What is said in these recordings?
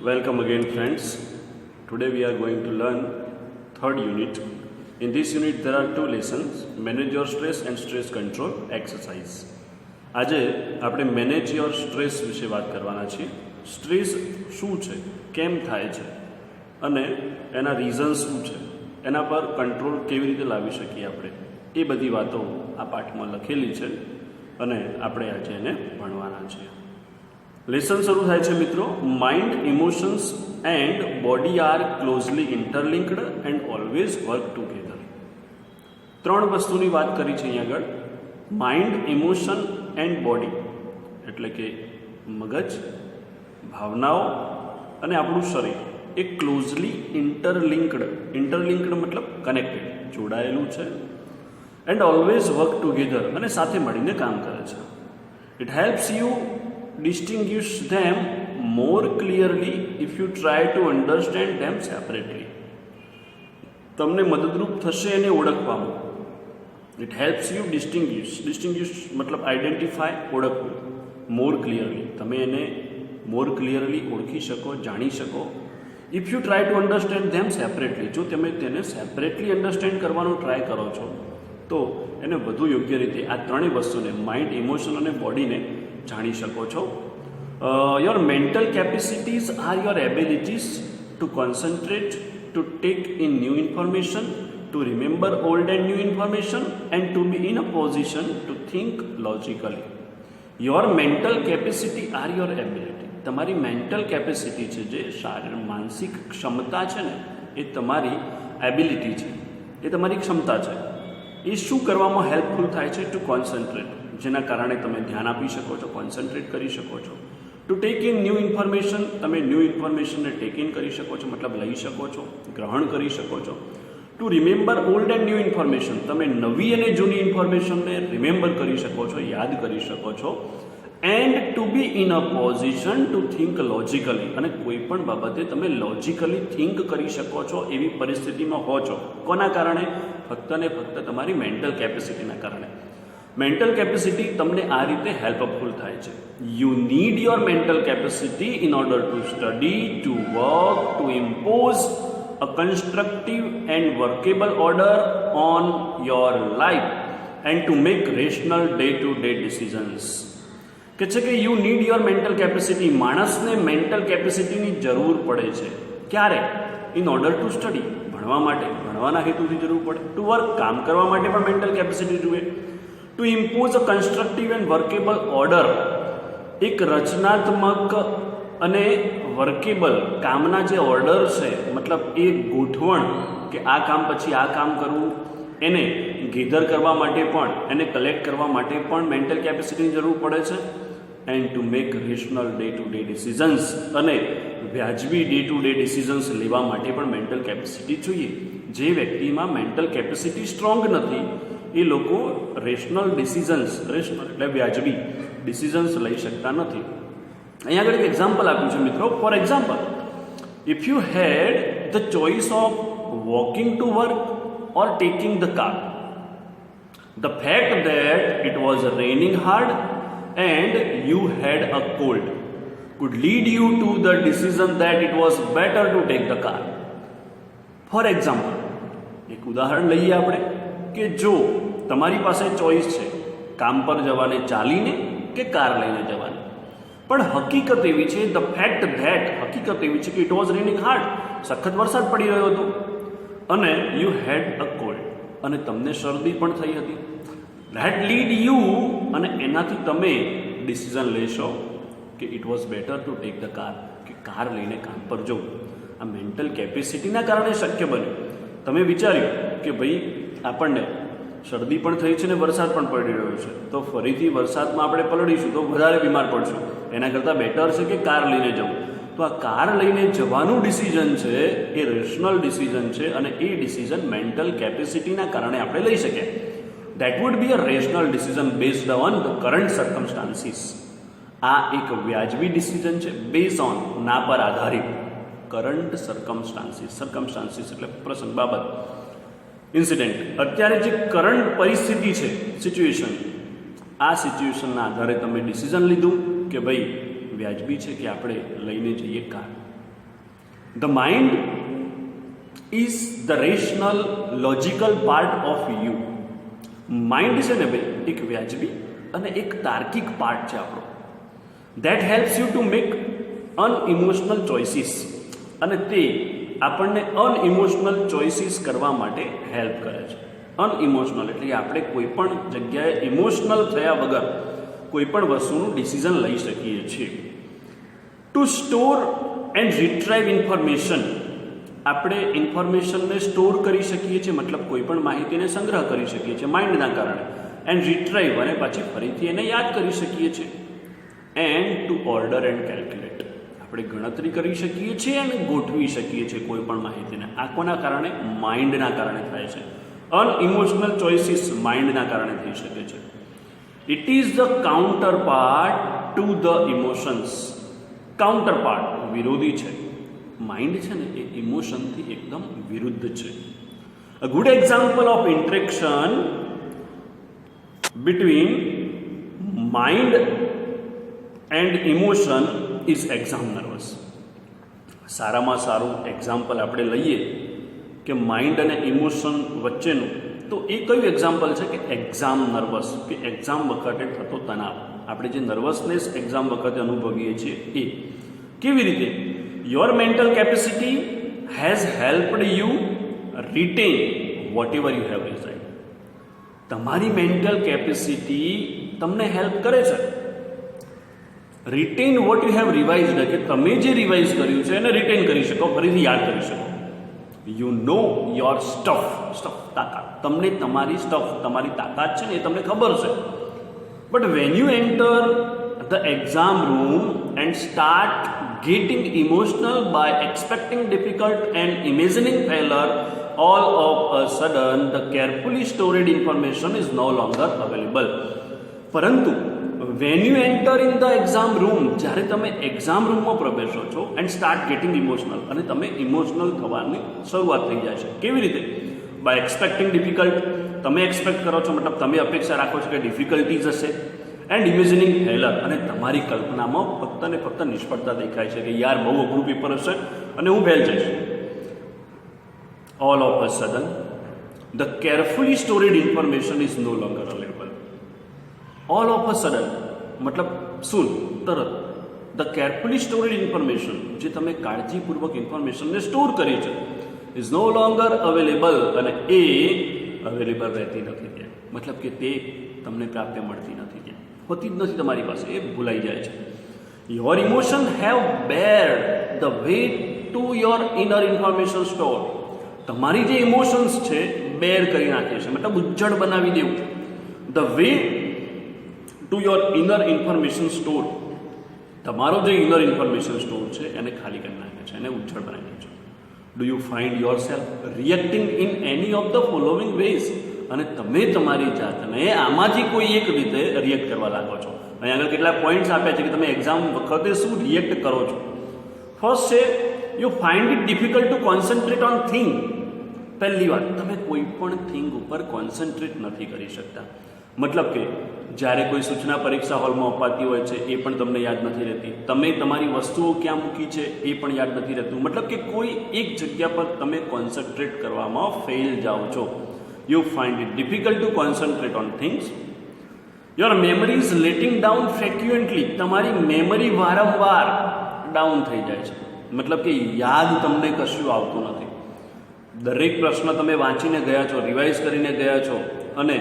Welcome again, friends. Today we are going to learn third unit. In this unit there are two lessons: manage your stress and stress control exercise. આજે આપણે manage your stress વિશે વાત કરવાના છીએ. Stress શું છે, કેમ થાય છે અને એના રીઝન શું છે, એના પર કંટ્રોલ કેવી રીતે લાવી શકીએ આપણે, એ બધી વાતો આ પાઠમાં લખેલી છે અને આપણે આજે એને ભણવાના છીએ. લેસન શરૂ થાય છે મિત્રો. Mind, emotions and body are closely interlinked and always work together. ત્રણ વસ્તુની વાત કરી છે અહીંયા આગળ. માઇન્ડ, ઇમોશન એન્ડ બોડી એટલે કે મગજ, ભાવનાઓ અને આપણું શરીર એ ક્લોઝલી ઇન્ટરલિંક્ડ મતલબ કનેક્ટેડ, જોડાયેલું છે. એન્ડ ઓલવેઝ વર્ક ટુગેધર અને સાથે મળીને કામ કરે છે. It helps you distinguish them more clearly if you try to understand them separately. તમને મદદરૂપ થશે એને ઓળખવામાં. ઇટ હેલ્પ્સ યુ ડિસ્ટિંગ્વિશ મતલબ આઈડેન્ટિફાય, ઓળખવું. મોર ક્લિયરલી, તમે એને મોર ક્લિયરલી ઓળખી શકો, જાણી શકો. If you try to understand them separately, જો તમે તેને સેપરેટલી અન્ડરસ્ટેન્ડ કરવાનો ટ્રાય કરો છો તો એને વધુ યોગ્ય રીતે આ ત્રણેય વસ્તુને, માઇન્ડ, ઇમોશન અને બોડીને જાણી શકો છો. Your mental capacities are your abilities to concentrate, to take in new information, to remember old and new information and to be in a position to think logically. Your mental capacity are your ability. તમારી mental capacity છે, જે માનસિક ક્ષમતા છે ને, એ તમારી ability છે, એ તમારી ક્ષમતા છે. એ શું કરવામાં હેલ્પફુલ થાય છે? ટુ કોન્સન્ટ્રેટ, જેના કારણે તમે ધ્યાન આપી શકો છો, કોન્સન્ટ્રેટ કરી શકો છો. Two take in new information, તમે ન્યૂ ઇન્ફોર્મેશનને ટેક ઇન કરી શકો છો, મતલબ લઈ શકો છો, ગ્રહણ કરી શકો છો. Two remember old and new information, તમે નવી અને જૂની ઇન્ફોર્મેશનને રિમેમ્બર કરી શકો છો, યાદ કરી શકો છો. And to be in a position to think logically, અને કોઈ પણ બાબતે તમે લોજિકલી થિંક કરી શકો છો એવી પરિસ્થિતિમાં હો છો. કોના કારણે? ફક્ત ને ફક્ત તમારી મેન્ટલ કેપેસિટીના કારણે. મેન્ટલ કેપેસિટી તમને આ રીતે હેલ્પફુલ થાય છે. You need your mental capacity in order to study, to work, to impose a constructive and workable order on your life and to make rational day to day decisions. કે છે કે you need your mental capacity. માણસને mental કેપેસિટીની જરૂર પડે છે. ક્યારે? In order to study, ભણવા માટે, ભણવાના હેતુથી જરૂર પડે. ટુ વર્ક, કામ કરવા માટે પણ મેન્ટલ કેપેસિટી જોઈએ. To impose a constructive and workable order, એક રચનાત્મક અને વર્કેબલ કામના જે ઓર્ડર છે, મતલબ એ ગોઠવણ કે આ કામ પછી આ કામ કરવું, એને ગેધર કરવા માટે પણ, એને કલેક્ટ કરવા માટે પણ મેન્ટલ કેપેસિટીની જરૂર પડે છે. And to make rational day to day decisions, અને વ્યાજબી ડે ટુ ડે ડિસિઝન્સ લેવા માટે પણ મેન્ટલ કેપેસિટી જોઈએ. જે વ્યક્તિમાં મેન્ટલ કેપેસિટી સ્ટ્રોંગ નથી એ લોકો રેશનલ ડિસિઝન્સ, રેશનલ એટલે વ્યાજબી ડિસિઝન્સ લઈ શકતા નથી. અહીંયા આગળ એક એક્ઝામ્પલ આપ્યું છે મિત્રો. For example, if you had the choice of walking to work or taking the car, the fact that it was raining hard and you had a cold could lead you to the decision that it was better to take the car. For example, એક ઉદાહરણ લઈએ આપણે કે જો તમારી પાસે choice છે કામ પર જવાને ચાલીને કે કાર લઈને જવાની, પણ હકીકત એવી છે, ધ ફેક્ટ ધેટ, હકીકત એવી છે કે ઇટ વોઝ રેનિંગ હાર્ડ, સખત વરસાદ પડી રહ્યો હતો, અને યુ હેડ અ કોલ્ડ, અને તમને શરદી પણ થઈ હતી. ધેટ લીડ યુ, અને એનાથી તમે ડિસિઝન લેશો કે it was better to take the car, કે કાર લઈને કામ પર જવું. આ મેન્ટલ કેપેસિટીના કારણે શક્ય બન્યું. તમે વિચાર્યું કે ભાઈ આપણને શરદી પણ થઈ છે ને વરસાદ પણ પડી રહ્યો છે, તો ફરીથી વરસાદમાં આપણે પલળીશું તો વધારે બીમાર પડશું, એના કરતાં બેટર છે કે કાર લઈને જવું. તો આ કાર લઈને જવાનું ડિસિઝન છે એ રેશનલ ડિસિઝન છે, અને એ ડિસિઝન મેન્ટલ કેપેસિટીના કારણે આપણે લઈ શકીએ. That would be a rational decision based on the current circumstances. આ એક વ્યાજબી ડિસિઝન છે, બેઝ ઓન, ના પર આધારિત, કરંટ સર્કમસ્ટાન્સીસ એટલે પ્રસંગ, બાબત, ઇન્સિડેન્ટ. અત્યારે જે કરંટ પરિસ્થિતિ છે, સિચ્યુએશન, આ સિચ્યુએશનના આધારે તમે ડિસિઝન લીધું કે ભાઈ વ્યાજબી છે કે આપણે લઈને જઈએ car. The mind is the rational logical part of you. Mind છે ને ભાઈ, એક વ્યાજબી અને એક તાર્કિક પાર્ટ છે આપણો. That helps you to make unemotional choices, અને તે આપણને અનઇમોશનલ ચોઇસીસ કરવા માટે હેલ્પ કરે છે. અનઇમોશનલ એટલે કે આપણે કોઈ પણ જગ્યાએ ઇમોશનલ થયા વગર કોઈ પણ વસ્તુનું ડિસિઝન લઈ શકીએ છીએ. To store and retrieve information, આપણે ઇન્ફોર્મેશનને સ્ટોર કરી શકીએ છીએ, મતલબ કોઈ પણ માહિતીને સંગ્રહ કરી શકીએ છીએ માઇન્ડના કારણે. એન્ડ રિટ્રાઈવ, અને પછી ફરીથી એને યાદ કરી શકીએ છીએ. And two order and calculate, આપણે ગણતરી કરી શકીએ છીએ અને ગોઠવી શકીએ છીએ કોઈ પણ માહિતીને. આ કોના કારણે? માઇન્ડના કારણે થાય છે. અનઇમોશનલ ચોઇસીસ માઇન્ડના કારણે થઈ શકે છે. It is the counter part to the emotions. Counter part વિરોધી છે. માઇન્ડ છે ને એ ઇમોશનથી એકદમ વિરુદ્ધ છે. A good example of interaction between mind and emotion is exam nervous. સારામાં સારું એક્ઝામ્પલ આપણે લઈએ કે માઇન્ડ અને ઇમોશન વચ્ચેનું, તો એ કયું એક્ઝામ્પલ છે કે એક્ઝામ નર્વસ, કે એક્ઝામ વખતે થતો તણાવ. આપણે જે નર્વસનેસ એક્ઝામ વખતે અનુભવીએ છીએ એ. કેવી રીતે? Your mental capacity has helped you retain what ever you have revised. તમારી મેન્ટલ કેપેસિટી તમને હેલ્પ કરે છે. Retain what you have revised, કે તમે જે રિવાઇઝ કર્યું છે એને રિટેન કરી શકો, ફરીથી યાદ કરી શકો. યુ નો યોર સ્ટફ, તાકાત. તમને તમારી સ્ટફ, તમારી તાકાત છે ને એ તમને ખબર છે. But when you enter the exam room and start getting emotional by expecting difficult and imagining failure, all of a sudden the carefully stored information is no longer available. પરંતુ when you enter in the exam room, જ્યારે તમે exam રૂમમાં પ્રવેશો છો and start gating emotional, અને તમે emotional થવાની શરૂઆત થઈ જાય છે. કેવી રીતે? બાય એક્સપેક્ટિંગ ડિફિકલ્ટ, તમે એક્સપેક્ટ કરો છો, મતલબ તમે અપેક્ષા રાખો છો કે ડિફિકલ્ટીઝ હશે. એન્ડ ઇમેજિનિંગ ફેલર, અને તમારી કલ્પનામાં ફક્ત ને ફક્ત નિષ્ફળતા દેખાય છે કે યાર બહુ અઘરું પેપર હશે અને હું ફેલ જઈશ. All of a sudden the carefully stored information is no longer available. All of a sudden મતલબ શું? તરત. ધ કેરફુલી સ્ટોરેડ ઇન્ફોર્મેશન, જે તમે કાળજીપૂર્વક ઇન્ફોર્મેશનને સ્ટોર કરી છે, ઇઝ નો લોંગર અવેલેબલ, અને એ અવેલેબલ રહેતી નથી ત્યાં. મતલબ કે તે તમને પ્રાપ્ય મળતી નથી ત્યાં, હોતી જ નથી તમારી પાસે, એ ભૂલાઈ જાય છે. Your emotion have bared the wet to your inner information store. તમારી જે ઇમોશન્સ છે બેર કરી નાખે છે, મતલબ ઉજ્જડ બનાવી દેવું. The wet to your inner information store, તમારો જે ઇનર ઇન્ફોર્મેશન સ્ટોર છે એને ખાલી કરી નાખે છે, એને ઉજ્જડ બનાવી નાખે છે. Do you find yourself reacting in any of the following ways? અને તમે તમારી જાતને આમાંથી કોઈ એક રીતે રિએક્ટ કરવા લાગો છો. અહીં આગળ કેટલાક પોઈન્ટ્સ આપ્યા છે કે તમે એક્ઝામ વખતે શું રિએક્ટ કરો છો. ફર્સ્ટ છે you find it difficult to concentrate on thing. પહેલી વાત, તમે કોઈ પણ થિંગ ઉપર કોન્સન્ટ્રેટ નથી કરી શકતા. મતલબ કે જ્યારે કોઈ સૂચના પરીક્ષા હોલમાં અપાતી હોય છે એ પણ તમને યાદ નથી રહેતી. તમે તમારી વસ્તુઓ ક્યાં મૂકી છે એ પણ યાદ નથી રહેતું. મતલબ કે કોઈ એક જગ્યા પર તમે કોન્સન્ટ્રેટ કરવામાં ફેલ જાઓ છો. You find it difficult to concentrate on things. Your memory is letting down frequently. તમારી મેમરી વારંવાર ડાઉન થઈ જાય છે. મતલબ કે યાદ તમને કશું આવતું નથી. દરેક પ્રશ્ન તમે વાંચીને ગયા છો, રિવાઇઝ કરીને ગયા છો, અને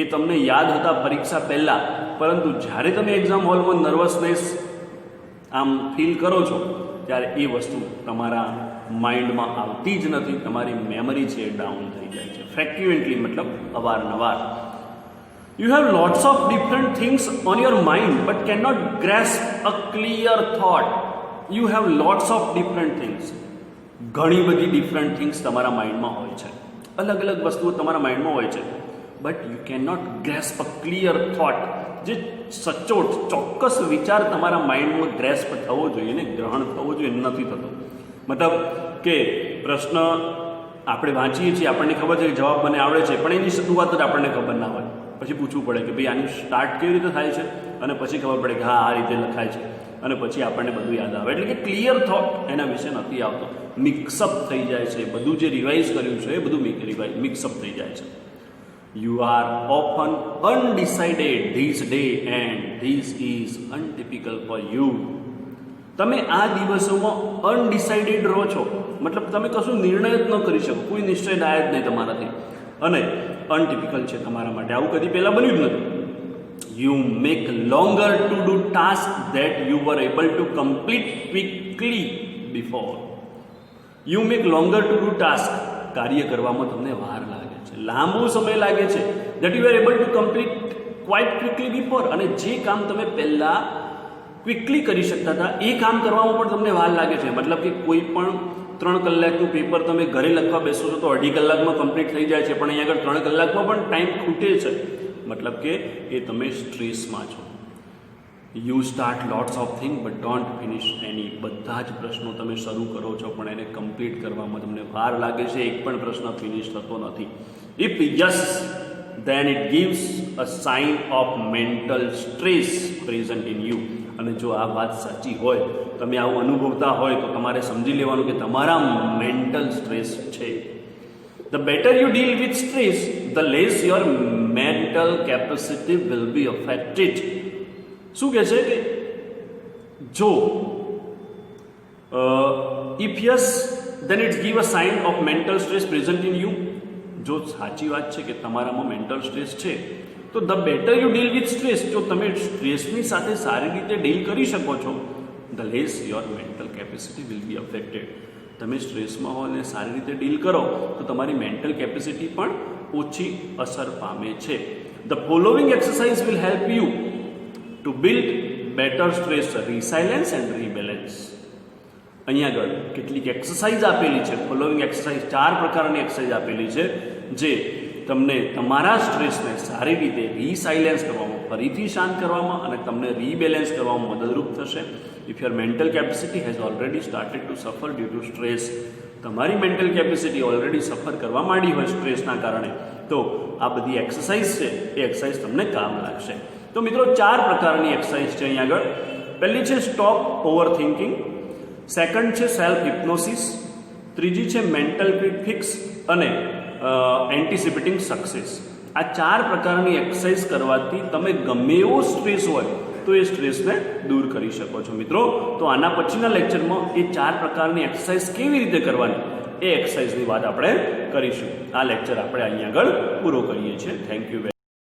એ તમને યાદ હતા પરીક્ષા પહેલાં, પરંતુ જ્યારે તમે એક્ઝામ હોલમાં નર્વસનેસ આમ ફીલ કરો છો ત્યારે એ વસ્તુ તમારા માઇન્ડમાં આવતી જ નથી. તમારી મેમરી છે એ ડાઉન થઈ જાય છે. ફ્રેક્યુએન્ટલી મતલબ અવારનવાર. You have lots of different things on your mind but can not grasp a clear thought. You have lots of different things. ઘણી બધી ડિફરન્ટ થિંગ્સ તમારા માઇન્ડમાં હોય છે, અલગ અલગ વસ્તુઓ તમારા માઇન્ડમાં હોય છે, but you can not grasp a clear thought. જે સચોટ ચોક્કસ વિચાર તમારા માઇન્ડમાં ગ્રેસ્પ થવો જોઈએ ને ગ્રહણ થવો જોઈએ, નથી થતો. મતલબ કે પ્રશ્ન આપણે વાંચીએ છીએ, આપણને ખબર છે કે જવાબ મને આવડે છે, પણ એની શરૂઆત જ આપણને ખબર ના હોય. પછી પૂછવું પડે કે ભાઈ આનું સ્ટાર્ટ કેવી રીતે થાય છે, અને પછી ખબર પડે કે હા આ રીતે લખાય છે, અને પછી આપણને બધું યાદ આવે. એટલે કે ક્લિયર થોટ એના વિશે નથી આવતો, મિક્સઅપ થઈ જાય છે. બધું જે રિવાઇઝ કર્યું છે એ બધું મિક્સઅપ થઈ જાય છે. You are often undecided this day and this is untypical for you. તમે આ દિવસોમાં અનડિસાઇડેડ રહો છો, મતલબ તમે કશું નિર્ણય જ ન કરી શકો, કોઈ નિશ્ચય થાય જ નહીં તમારાથી, અને અનટિપિકલ છે તમારા માટે. આવું કદી પહેલાં બન્યું જ નથી. You make longer to do tasks that you were able to complete quickly before. You make longer to do tasks. કાર્ય કરવામાં તમને વાર લાગે છે, લાંબો સમય લાગે છે. That you were able to complete quite quickly before. અને જે કામ તમે પહેલાં ક્વિકલી કરી શકતા હતા એ કામ કરવામાં પણ તમને વાર લાગે છે. મતલબ કે કોઈ પણ 3 કલાકનું પેપર તમે ઘરે લખવા બેસો છો તો 2.5 કલાકમાં કમ્પ્લીટ થઈ જાય છે, પણ અહીંયા આગળ 3 કલાકમાં પણ ટાઈમ ખૂટે છે. મતલબ કે એ તમે સ્ટ્રેસમાં છો. You start lots of thing but don't finish any. બધા જ પ્રશ્નો તમે શરૂ કરો છો પણ એને કમ્પ્લીટ કરવામાં તમને વાર લાગે છે, એક પણ પ્રશ્ન ફિનિશ થતો નથી. If yes then it gives a sign of mental stress present in you. અને જો આ વાત સાચી હોય, તમે આવું અનુભવતા હોય, તો તમારે સમજી લેવાનું કે તમારા મેન્ટલ સ્ટ્રેસ છે. The better you deal with stress, the less your mental capacity will be affected. શું કહે છે કે જો if yes then it give a sign of mental stress present in you. જો સાચી વાત છે કે તમારામાં મેન્ટલ સ્ટ્રેસ છે, તો the better you deal with stress, જો તમે સ્ટ્રેસની સાથે સારી રીતે ડીલ કરી શકો છો, the less your mental capacity will be affected. તમે સ્ટ્રેસમાં હો અને સારી રીતે ડીલ કરો તો તમારી મેન્ટલ કેપેસિટી પણ ઓછી અસર પામે છે. The following exercise will help you to build better stress resilience and rebalance. અહીંયા આગળ કેટલીક એક્સરસાઇઝ આપેલી છે. ફોલોઈંગ એક્સરસાઇઝ 4 પ્રકારની એક્સરસાઇઝ આપેલી છે જે તમને તમારા સ્ટ્રેસને સારી રીતે રીસાઇલેન્સ કરવામાં, ફરીથી શાંત કરવામાં અને તમને રીબેલેન્સ કરવામાં મદદરૂપ થશે. If your mental capacity has already started to સફર ડ્યુ ટુ સ્ટ્રેસ, તમારી મેન્ટલ કેપેસિટી ઓલરેડી સફર કરવા માંડી હોય સ્ટ્રેસના કારણે, તો આ બધી એક્સરસાઇઝ છે એ એક્સરસાઇઝ તમને કામ લાગશે. તો મિત્રો 4 પ્રકારની એક્સરસાઇઝ છે અહીંયા આગળ. પહેલી છે સ્ટોપ ઓવર થિંકિંગ, સેકન્ડ છે સેલ્ફ હિપ્નોસિસ, ત્રીજી છે મેન્ટલ ક્વિક ફિક્સ અને એન્ટિસિપેટિંગ સક્સેસ. આ 4 પ્રકારની એક્સરસાઇઝ કરવાથી તમે ગમે એવો સ્ટ્રેસ હોય તો એ સ્ટ્રેસને દૂર કરી શકો છો મિત્રો. તો આના પછીના લેક્ચરમાં એ 4 પ્રકારની એક્સરસાઇઝ કેવી રીતે કરવાની એ એક્સરસાઇઝની વાત આપણે કરીશું. આ લેક્ચર આપણે અહીંયા આગળ પૂરો કરીએ છીએ. Thank you.